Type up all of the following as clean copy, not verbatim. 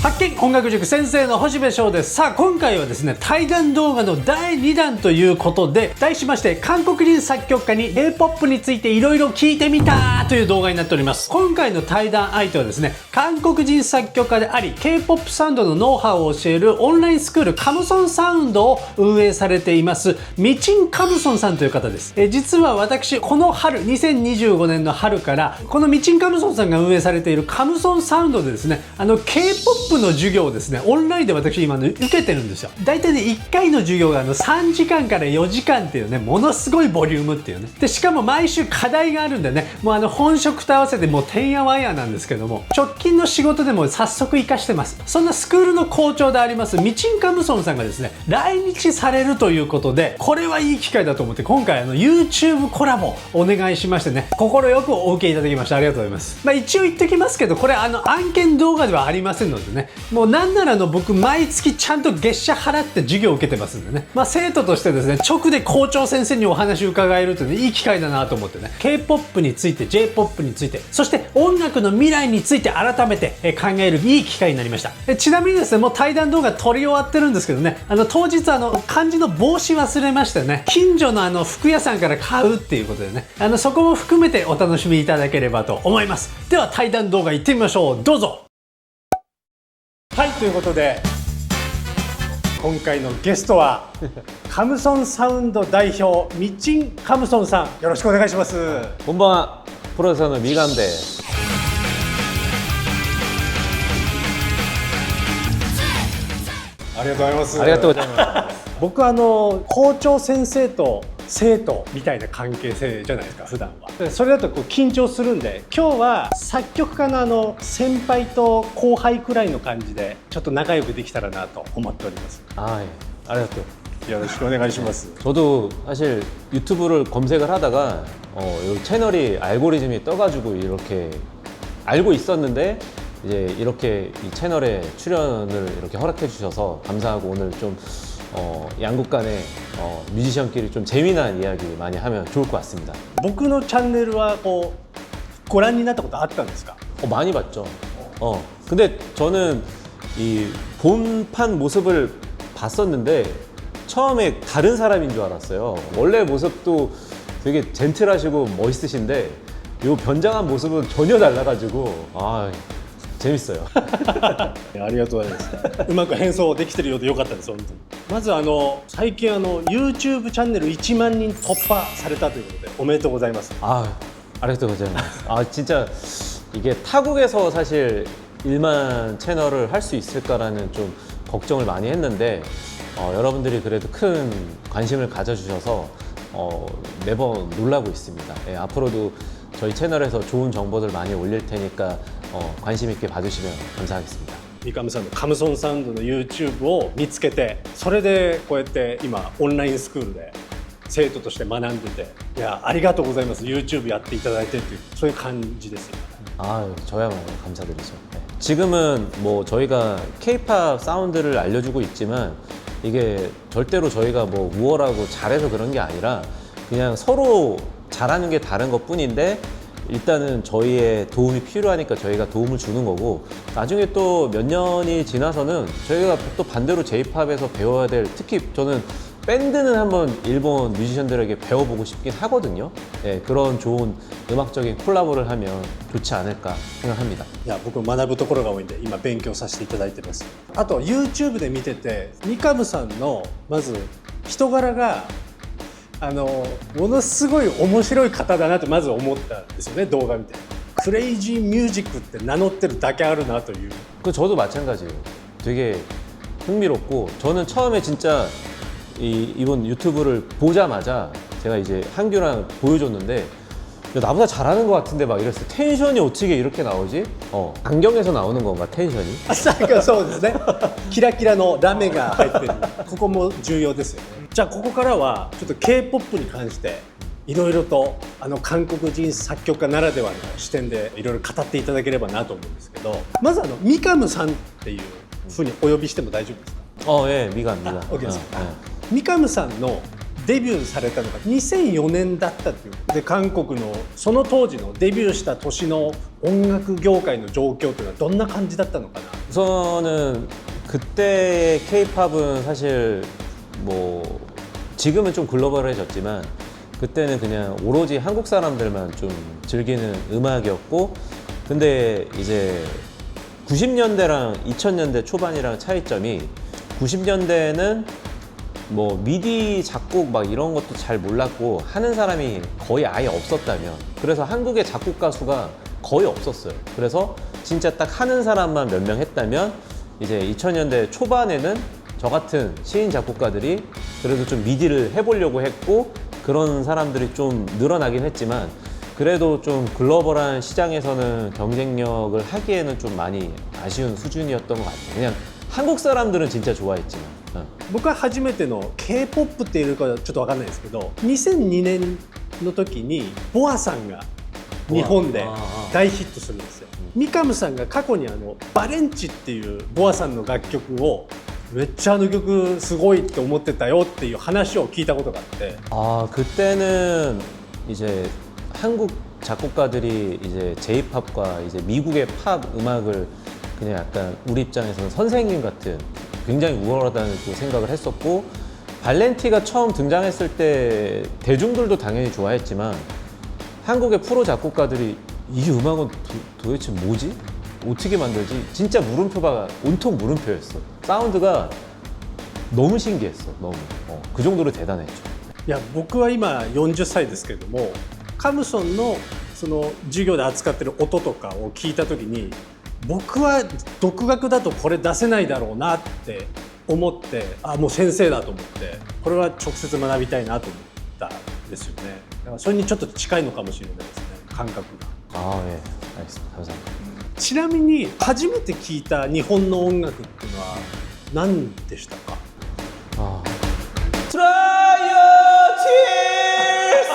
発見音楽塾先生の星部翔です。さあ今回はですね、対談動画の第2弾ということで、題しまして韓国人作曲家に J-POP についていろいろ聞いてみたという動画になっております。今回の対談相手はですね、韓国人作曲家であり K-POP サウンドのノウハウを教えるオンラインスクールカムソンサウンドを運営されていますミチン・カムソンさんという方です。実は私この春2025年の春からこのミチン・カムソンさんが運営されているカムソンサウンドでですね、K-POP の授業をですね、オンラインで私今受けてるんですよ。大体ね、1回の授業が3時間から4時間っていうね、ものすごいボリュームっていうね。で、しかも毎週課題があるんでね、もう本職と合わせてもうてんやわんやなんですけども、直近の仕事でも早速活かしてます。そんなスクールの校長でありますミチン・カムソンさんがですね、来日されるということで、これはいい機会だと思って今回YouTube コラボお願いしましてね、快くお受けいただきました。ありがとうございます。一応言ってきますけど、これ案件動画ではありませんのでね、もうなんなら僕毎月ちゃんと月謝払って授業を受けてますんでね、生徒としてですね、直で校長先生にお話を伺えるというね、いい機会だなと思ってね、K-POP について J-POP について、そして音楽の未来について改めて考えるいい機会になりました。ちなみにですね、もう対談動画撮り終わってるんですけどね、当日漢字の帽子忘れましてね、近所の服屋さんから買うっていうことでね、そこも含めてお楽しみいただければと思います。では対談動画行ってみましょう。どうぞ。はい、ということで今回のゲストはカムソンサウンド代表ミチン・カムソンさん、よろしくお願いします。こんばんは。プロデューサーのミガンです。ありがとうございます。ありがとうございます。僕校長先生と生徒みたいな関係性じゃないですか、普段は。それだと緊張するんで、今日は作曲家の先輩と後輩くらいの感じでちょっと仲良くできたらなと思っております。아, 알겠죠.よろしくお願いします。저도 사실 유튜브를 검색을 하다가 여기 채널이 알고리즘이 떠가지고 이렇게 알고 있었는데 이제 이렇게 이 채널에 출연을 이렇게 허락해 주셔서 감사하고, 오늘 좀 양국 간의 뮤지션끼리 좀 재미난 이야기 많이 하면 좋을 것 같습니다. 僕のチャンネルはご覧になったことあったんですか？ 많이 봤죠. 근데 저는 이 본판 모습을 봤었는데 처음에 다른 사람인 줄 알았어요. 원래 모습도 되게 젠틀하시고 멋있으신데 요 변장한 모습은 전혀 달라가지고 재밌어요. ありがとうございます。うまく変装できてるようでよかったです、本当に。まず最近YouTube チャンネル1万人突破されたということでおめでとうございます。아리가또 고자이마스. 진짜 이게 타국에서 사실 1만 채널을 할 수 있을까라는 좀 걱정을 많이 했는데 여러분들이 그래도 큰 관심을 가져주셔서 매번 놀라고 있습니다. 예, 앞으로도 저희 채널에서 좋은 정보들 많이 올릴 테니까 관심 있게 봐주시면 감사하겠습니다. 三上さんのカムソンサウンドの YouTube を見つけて、それでこうやって今オンラインスクールで生徒として学んでて、いやありがとうございます、 YouTube やっていただいてっていう、そういう感じですよ。저야말로 감사드리죠. 네. 지금은 뭐 저희가 K-POP 사운드를 알려주고 있지만 이게 절대로 저희가 뭐 우월하고 잘해서 그런 게 아니라 그냥 서로 잘하는 게 다른 것 뿐인데, 일단은 저희의 도움이 필요하니까 저희가 도움을 주는 거고, 나중에 또 몇 년이 지나서는 저희가 또 반대로 J-POP에서 배워야 될, 특히 저는 밴드는 한번 일본 뮤지션들에게 배워보고 싶긴 하거든요. 예, 그런 좋은 음악적인 콜라보를 하면 좋지 않을까 생각합니다. いや僕学ぶところが多いんで今勉強させていただいてます。あと YouTube で見てて三上さんのまず人柄がものすごい面白い方だなってまず思ったんですよね、動画見て。クレイジーミュージックって名乗ってるだけあるなという。 저도 마찬가지예요. 되게 흥미롭고, 저는 처음에 진짜 이번 유튜브를 보자마자 제가 이제 한규랑 보여줬는데 야, 나보다 잘하는 것 같은데 막 이랬어요. 텐션이 어떻게 이렇게 나오지? 안경에서 나오는 건가, 텐션이? そうですね。キラキラのラメが入ってる。ここも重要ですよね。じゃあここからはちょっと K-POP に関していろいろと韓国人作曲家ならではの視点でいろいろ語っていただければなと思うんですけど、まずミカムさんっていうふうにお呼びしても大丈夫ですか？ 예, 미간. OKです。ミカムさんのデビューされたのが2004年だったっていうで韓国のその当時のデビューした年の音楽業界の状況というのはどんな感じだったのかな 우선은 그때의 K-팝은 사실 뭐 지금은 좀 글로벌해졌지만 그때는 그냥 오로지 한국 사람들만 좀 즐기는 음악이었고 근데 이제 90년대랑 2000년대 초반이랑 차이점이 90년대에는 뭐 미디 작곡 막 이런 것도 잘 몰랐고 하는 사람이 거의 아예 없었다면 그래서 한국의 작곡 가수가 거의 없었어요. 그래서 진짜 딱 하는 사람만 몇 명 했다면 이제 2000년대 초반에는 저 같은 시인 작곡가들이 그래도 좀 미디를 해보려고 했고 그런 사람들이 좀 늘어나긴 했지만 그래도 좀 글로벌한 시장에서는 경쟁력을 하기에는 좀 많이 아쉬운 수준이었던 것 같아요. 그냥 한국 사람들은 진짜 좋아했지만 僕は初めての K-POP っていうかちょっと分かんないですけど2002年の時にボアさんが日本で大ヒットするんですよ。三上さんが過去にバレンチっていうボアさんの楽曲をめっちゃあの曲すごいって思ってたよっていう話を聞いたことがあって 아 그때는 이제 한국 작곡가들이 이제 J-팝과 이제 미국의 팝 음악을 그냥 약간 우리 입장에서는 선생님 같은 굉장히 우월하다는 또 생각을 했었고 발렌티가 처음 등장했을 때 대중들도 당연히 좋아했지만 한국의 프로 작곡가들이 이 음악은 도대체 뭐지? 어떻게 만들지? 진짜 물음표가 온통 물음표였어. 사운드가 너무 신기했어. 너무. 그 정도로 대단했죠. いや僕は今40歳ですけれどもカムソンのその授業で扱ってる音とかを聞いた時に僕は独学だとこれ出せないだろうなって思ってもう先生だと思ってこれは直接学びたいなと思ったんですよね。だからそれにちょっと近いのかもしれないですね感覚が。 아, 예. 알겠습니다. 감사합니다. ちなみに初めて聞いた日本の音楽っていうのは何でしたか 아. Try your tears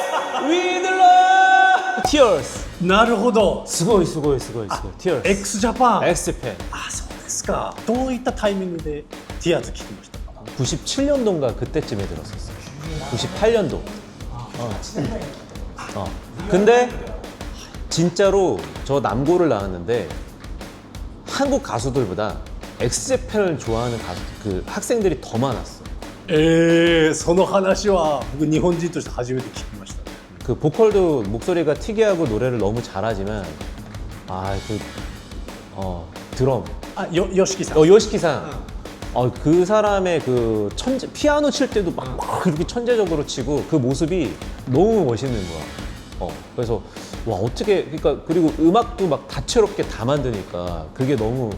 with love. Tears. なるほどすごい Tears. x ジャパン X팬. そうですかどういったタイミングで Tears 聞きましたか 97년도인가 그때쯤에 들었었어요. 98년도. 근데 진짜로 저 남고를 나왔는데 한국 가수들보다 엑스제팬을 좋아하는 가수, 그 학생들이 더 많았어. その話は僕日本人として初めて聞きましたね 그 보컬도 목소리가 특이하고 노래를 너무 잘하지만 드럼. 요시키さん 요시키상. 그 사람의 그 피아노 칠 때도 막 그렇게 천재적으로 치고 그 모습이 너무 멋있는 거야. 그래서 와 어떻게 그러니까 그리고 음악도 막 다채롭게 다 만드니까 그게 너무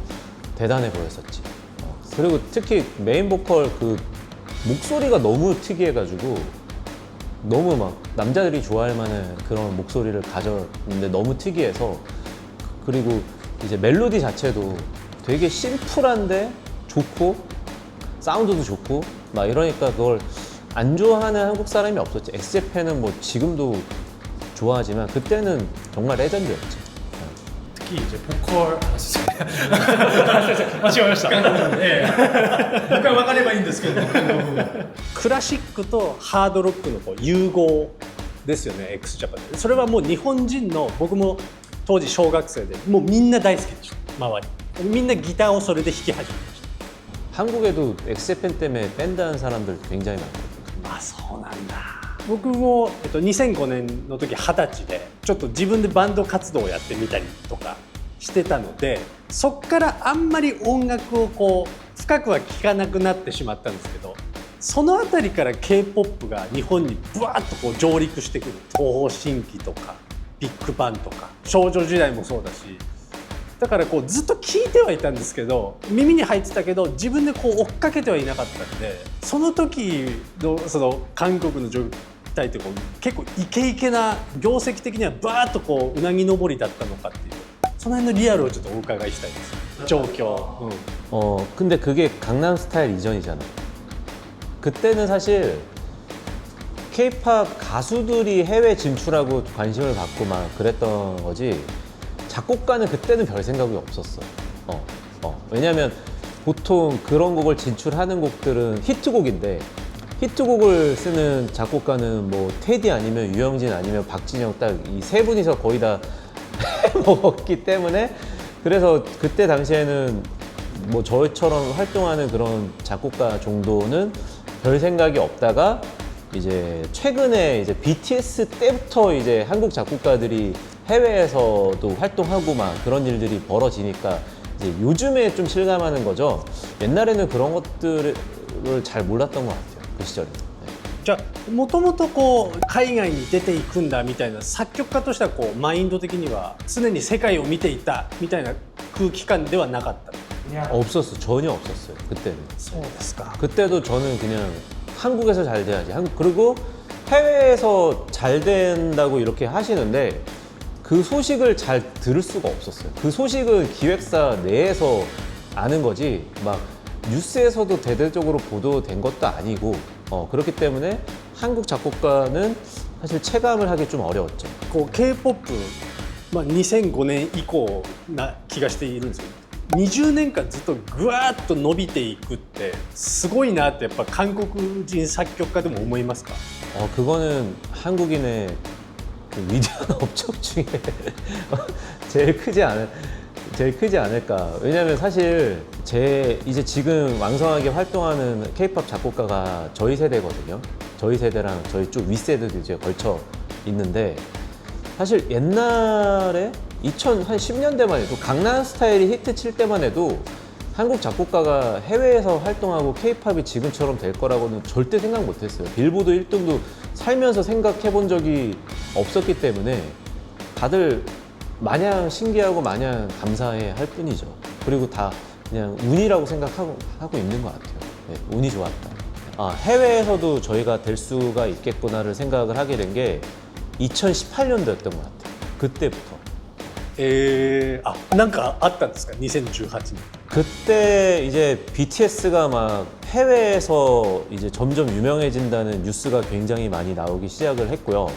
대단해 보였었지. 그리고 특히 메인 보컬 그 목소리가 너무 특이해가지고 너무 막 남자들이 좋아할 만한 그런 목소리를 가졌는데 너무 특이해서 그리고 이제 멜로디 자체도 되게 심플한데 좋고 사운드도 좋고 막 이러니까 그걸 안 좋아하는 한국 사람이 없었지. 엑스제팬은 뭐 지금도 좋아하지만 그때는 정말 레전드였지. 특히 이제 보컬間違えましたもう一回分かればいいんですけどクラシックとハードロックのこう融合ですよね x ジャパンでそれはもう日本人の僕も当時小学生でもうみんな大好きでした周りみんなギターをそれで弾き始めました 한국에도 엑스제팬 때문에 밴드 하는 사람들 굉장히 많거든요. そうなんだ僕も、2005年の時20歳でちょっと自分でバンド活動をやってみたりとかしてたのでそっからあんまり音楽をこう深くは聴かなくなってしまったんですけどそのあたりから K-POP が日本にブワーッとこう上陸してくる東方神起とかビッグバンとか少女時代もそうだしだからこうずっと聞いてはいたんですけど耳に入ってたけど自分でこう追っかけてはいなかったんでその時のその韓国の状態ってこう結構イケイケな業績的にはバーッとこううなぎ登りだったのかっていうその辺のリアルをちょっとお伺いしたいです状況、근데 그게 강남 스타일 이전이잖아. 그때는 사실 K-팝 가수들이 해외 진출하고 관심을 받고 막 그랬던 거지 작곡가는 그때는 별 생각이 없었어. 왜냐면 보통 그런 곡을 진출하는 곡들은 히트곡인데 히트곡을 쓰는 작곡가는 뭐 테디 아니면 유영진 아니면 박진영 딱 이 세 분이서 거의 다 먹었기 때문에 그래서 그때 당시에는 뭐 저처럼 활동하는 그런 작곡가 정도는 별 생각이 없다가 이제 최근에 이제 BTS 때부터 이제 한국 작곡가들이 해외에서도 활동하고 막 그런 일들이 벌어지니까 이제 요즘에 좀 실감하는 거죠. 옛날에는 그런 것들을 잘 몰랐던 것 같아요. 그 시절에. 네. じゃあもともとこう海外に出ていくんだみたいな作曲家としてはこうマインド的には常に世界を見ていたみたいな空気感ではなかった。 없었어. 전혀 없었어요. 그때는. そうですか。 그때도 저는 그냥 한국에서 잘 돼야지. 그리고 해외에서 잘 된다고 이렇게 하시는데 그 소식을 잘 들을 수가 없었어요. 그 소식은 기획사 내에서 아는 거지 막 뉴스에서도 대대적으로 보도된 것도 아니고 그렇기 때문에 한국 작곡가는 사실 체감을 하기 좀 어려웠죠. こう K-POP、まあ、2005年以降な気がしているんですよ。20年間ずっとぐわーっと伸びていくってすごいなってやっぱ韓国人作曲家でも思いますか？ 그거는 한국인의 그 위대한 업적 중에 제일 크지 않을까. 왜냐면 사실 이제 지금 왕성하게 활동하는 K-pop 작곡가가 저희 세대거든요. 저희 세대랑 저희 쪽 윗세대도 이제 걸쳐 있는데 사실 옛날에 2010년대만 해도 강남 스타일이 히트 칠 때만 해도 한국 작곡가가 해외에서 활동하고 K-팝이 지금처럼 될 거라고는 절대 생각 못 했어요. 빌보드 1등도 살면서 생각해 본 적이 없었기 때문에 다들 마냥 신기하고 마냥 감사해 할 뿐이죠. 그리고 다 그냥 운이라고 생각하고 있는 것 같아요. 네, 운이 좋았다. 해외에서도 저희가 될 수가 있겠구나를 생각을 하게 된 게 2018년도였던 것 같아요. 그때부터. なんかあったんですか2018年。 그때 이제 BTS가 막 해외에서 이제 점점 유명해진다는 뉴스가 굉장히 많이 나오기 시작을 했고요.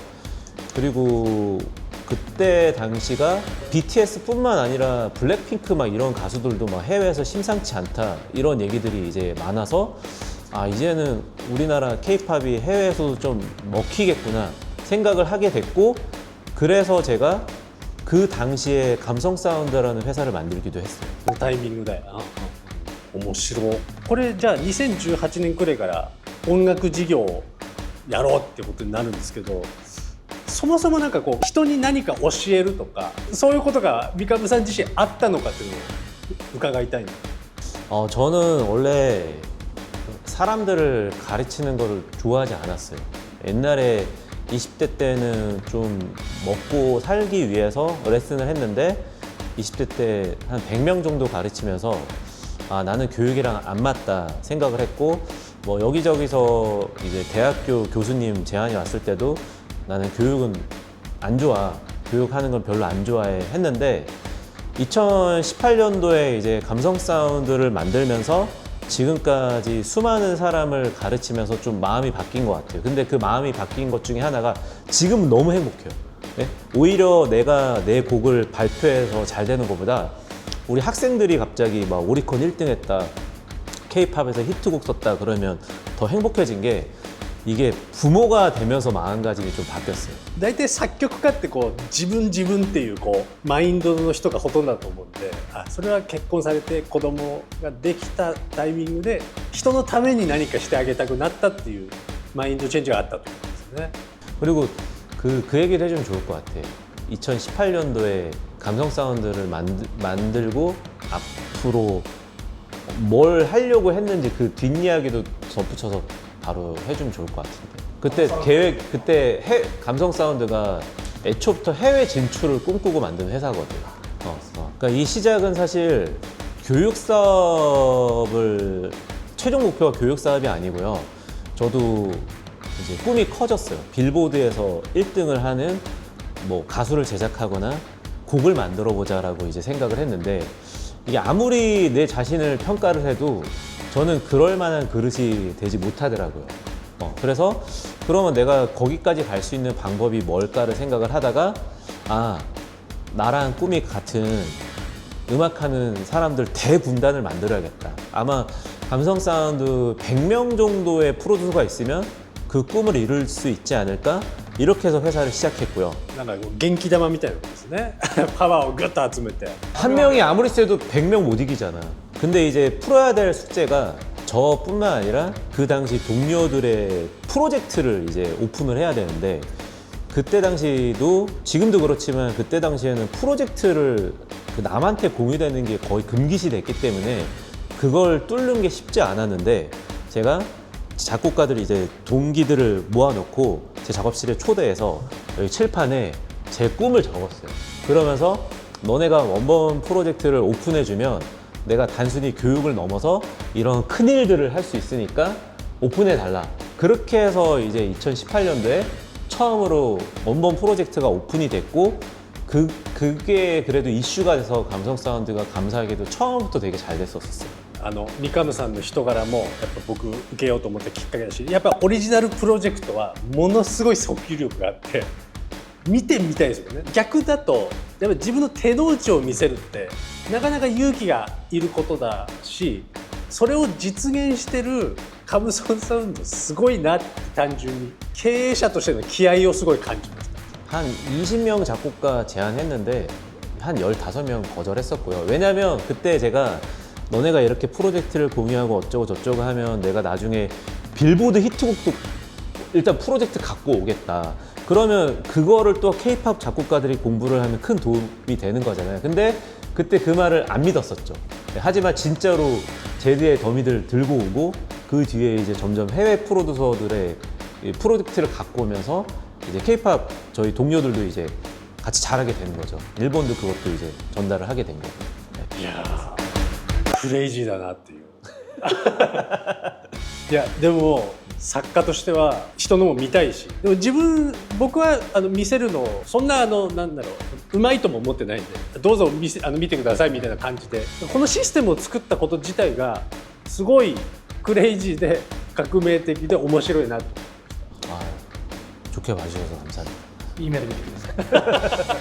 그리고 그때 당시가 BTS뿐만 아니라 블랙핑크 막 이런 가수들도 막 해외에서 심상치 않다 이런 얘기들이 이제 많아서 이제는 우리나라 K-팝이 해외에서도 좀 먹히겠구나 생각을 하게 됐고 그래서 제가 그 당시에 감성 사운드라는 회사를 만들기도 했어요. のタイミングで。面白い。これじゃあ2018年くらいから音楽事業をやろうってことになるんですけど、そもそもなんかこう人に何か教えるとかそういうことが三上さん自身あったのかっていうのを伺いたいんです。 저는 원래 사람들을 가르치는 거를 좋아하지 않았어요. 옛날에 20대 때는 좀 먹고 살기 위해서 레슨을 했는데 20대 때 한 100명 정도 가르치면서 나는 교육이랑 안 맞다 생각을 했고 뭐 여기저기서 이제 대학교 교수님 제안이 왔을 때도 나는 교육은 안 좋아. 교육하는 건 별로 안 좋아해 했는데 2018년도에 이제 감성 사운드를 만들면서 지금까지 수많은 사람을 가르치면서 좀 마음이 바뀐 것 같아요. 근데 그 마음이 바뀐 것 중에 하나가 지금은 너무 행복해요. 네? 오히려 내가 내 곡을 발표해서 잘 되는 것보다 우리 학생들이 갑자기 막 오리콘 1등 했다, K-팝에서 히트곡 썼다 그러면 더 행복해진 게 이게 부모가 되면서 마음가짐이 좀 바뀌었어요. 大体作曲家ってこう自分っていうこうマインドの人がほとんどだと思うんで、それは結婚されて子供ができたタイミングで人のために何かしてあげたくなったっていうマインドチェンジがあったということですね。 그리고 그 얘기를 해주면 좋을 것 같아. 2018년도에 감성 사운드를 만들고 앞으로 뭘 하려고 했는지 그 뒷이야기도 덧붙여서 바로 해주면 좋을 것 같은데. 그때 감성 사운드가 애초부터 해외 진출을 꿈꾸고 만든 회사거든. 그러니까 이 시작은 사실 교육 사업을 최종 목표가 교육 사업이 아니고요. 저도 이제 꿈이 커졌어요. 빌보드에서 1등을 하는 뭐 가수를 제작하거나 곡을 만들어 보자라고 이제 생각을 했는데 이게 아무리 내 자신을 평가를 해도 저는 그럴 만한 그릇이 되지 못하더라고요. 그래서 그러면 내가 거기까지 갈 수 있는 방법이 뭘까를 생각을 하다가 나랑 꿈이 같은 음악하는 사람들 대군단을 만들어야겠다. 아마 감성 사운드 100명 정도의 프로듀서가 있으면 그 꿈을 이룰 수 있지 않을까? 이렇게 해서 회사를 시작했고요. なんかこう元気玉みたいなことですねパワーをグッと集めて 한 명이 아무리 세도 100명 못 이기잖아. 근데 이제 풀어야 될 숙제가 저뿐만 아니라 그 당시 동료들의 프로젝트를 이제 오픈을 해야 되는데, 그때 당시도 지금도 그렇지만 그때 당시에는 프로젝트를 그 남한테 공유되는 게 거의 금기시 됐기 때문에 그걸 뚫는 게 쉽지 않았는데, 제가 작곡가들 이제 동기들을 모아놓고 제 작업실에 초대해서 여기 칠판에 제 꿈을 적었어요. 그러면서 너네가 원본 프로젝트를 오픈해주면 내가 단순히 교육을 넘어서 이런 큰 일들을 할 수 있으니까 오픈해달라. 그렇게 해서 이제 2018년도에 처음으로 원본 프로젝트가 오픈이 됐고, 그게 그래도 이슈가 돼서 감성 사운드가 감사하게도 처음부터 되게 잘 됐었어요. 三上さんの人柄もやっぱ僕受けようと思ったきっかけだし、やっぱオリジナルプロジェクトはものすごい訴求力があって見てみたいですよね。逆だとやっぱ自分の手の内を見せるってなかなか勇気がいることだし、それを実現してるカムソンサウンドすごいなって、単純に経営者としての気合をすごい感じました。 한 20명 작곡가 제안했는데 한 15명 거절했었고요. 왜냐면 그때 제가 너네가 이렇게 프로젝트를 공유하고 어쩌고 저쩌고 하면 내가 나중에 빌보드 히트곡도 일단 프로젝트 갖고 오겠다. 그러면 그거를 또 K-팝 작곡가들이 공부를 하면 큰 도움이 되는 거잖아요. 근데 그때 그 말을 안 믿었었죠. 하지만 진짜로 제 뒤에 더미들 들고 오고, 그 뒤에 이제 점점 해외 프로듀서들의 이 프로젝트를 갖고 오면서 이제 K-팝 저희 동료들도 이제 같이 잘하게 되는 거죠. 일본도 그것도 이제 전달을 하게 된 거고. 네. いやークレイジーだなっていういやでも作家としては人のも見たいし、でも僕は見せるのをそんななんだろう、うまいとも思ってないんで、どうぞ見てくださいみたいな感じで、このシステムを作ったこと自体がすごいクレイジーで革命的で面白いなと。 아, 좋게 봐주셔서 감사합니다. いい目で見てください。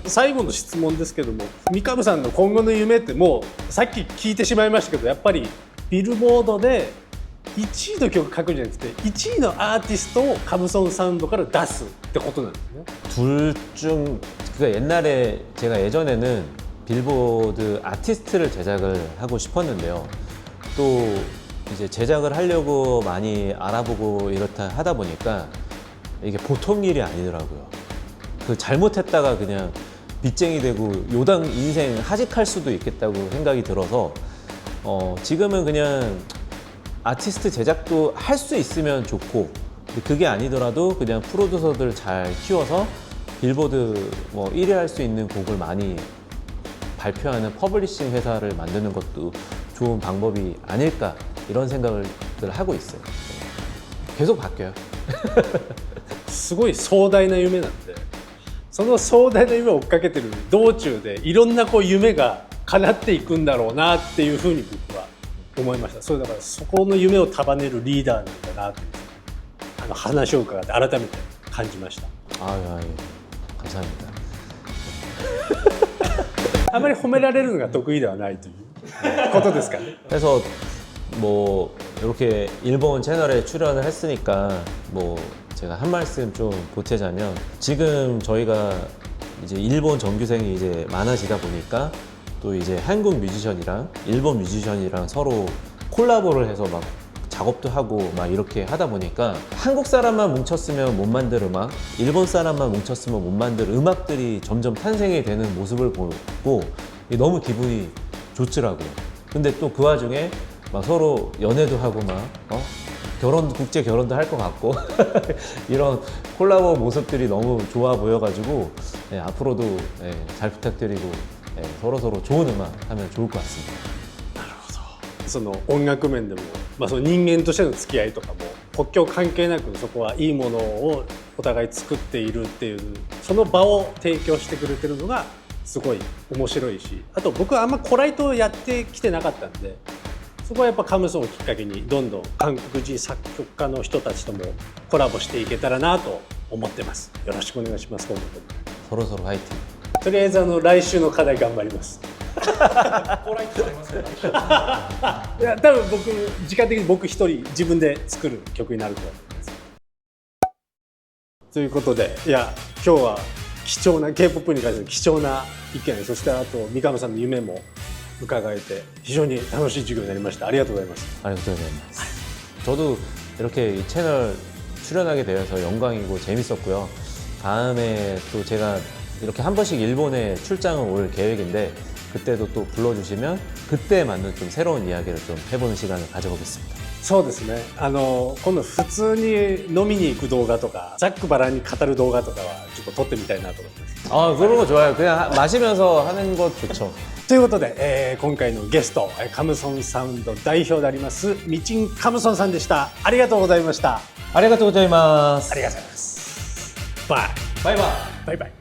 最後の質問ですけども、三上さんの今後の夢ってもうさっき聞いてしまいましたけど、やっぱりビルボードで1位の曲書くんじゃなくて1位のアーティストをカムソンサウンドから出すってことなんですね。 둘 중, 그러니까 옛날에 제가 예전에는 빌보드 아티스트를 제작을 하고 싶었는데요. 또 이제 제작을 하려고 많이 알아보고 이렇다 하다 보니까 이게 보통 일이 아니더라고요. 그 잘못했다가 그냥 빚쟁이 되고 요당 인생 하직할 수도 있겠다고 생각이 들어서 지금은 그냥 아티스트 제작도 할 수 있으면 좋고, 그게 아니더라도 그냥 프로듀서들 잘 키워서 빌보드 뭐 1위 할 수 있는 곡을 많이 발표하는 퍼블리싱 회사를 만드는 것도 좋은 방법이 아닐까, 이런 생각을 하고 있어요. 계속 바뀌어요. すごい壮大な夢なんで、その壮大な夢を追っかけてる道中でいろんなこう夢が叶っていくんだろうなっていうふうに僕は思いました。それだからそこの夢を束ねるリーダーなんだなっていう話を伺って改めて感じました。 아, 예. 감사합니다. あまり褒められるのが得意ではないということですかね。 그래서 뭐 이렇게 일본 채널에 출연을 했으니까 뭐 제가 한 말씀 좀 보태자면, 지금 저희가 이제 일본 정규생이 이제 많아지다 보니까 또 이제 한국 뮤지션이랑 일본 뮤지션이랑 서로 콜라보를 해서 막 작업도 하고 막 이렇게 하다 보니까 한국 사람만 뭉쳤으면 못 만들 음악, 일본 사람만 뭉쳤으면 못 만들 음악들이 점점 탄생이 되는 모습을 보고 너무 기분이 좋더라고요. 근데 또 그 와중에 막 서로 연애도 하고 막 국제 결혼도 할 것 같고 이런 콜라보 모습들이 너무 좋아 보여가지고 앞으로도 잘 부탁드리고 서로 좋은 음악 하면 좋을 것 같습니다. その音楽面でも、その人間としての付き合いとかも国境関係なくそこはいいものをお互い作っているっていう、その場を提供してくれてるのがすごい面白いし、あと僕はあんまコライトをやってきてなかったんで、そこはやっぱカムソンをきっかけにどんどん韓国人作曲家の人たちともコラボしていけたらなと思ってます。よろしくお願いします。今後とも 서로 화이팅. とりあえず来週の課題頑張ります。高ライトありますか？いや多分僕時間的に僕一人自分で作る曲になると思います。ということでいや今日は貴重な K-POP に関しての貴重な意見そしてあと三上さんの夢も伺えて非常に楽しい授業になりました。ありがとうございます。 저도 이렇게 이 채널 출연하게 되어서 영광이고 재밌었고요. 다음에 또 제가 이렇게 한 번씩 일본에 출장을 올 계획인데 그때도 또 불러주시면 그때에 맞는 좀 새로운 이야기를 좀 해보는 시간을 가져보겠습니다. そうですね今度普通に飲みに行く動画とかざっくばらんに語る動画とかはちょっと撮ってみたいなと思います。 아, 그런 거 좋아요. 그냥 마시면서 하는 것 좋죠. ということで、今回のゲストカムソンサウンド代表でありますミチンカムソンさんでした。ありがとうございました。 아리가또 고자이마스. ありがとうございます。バイバイバイ。バイバイ。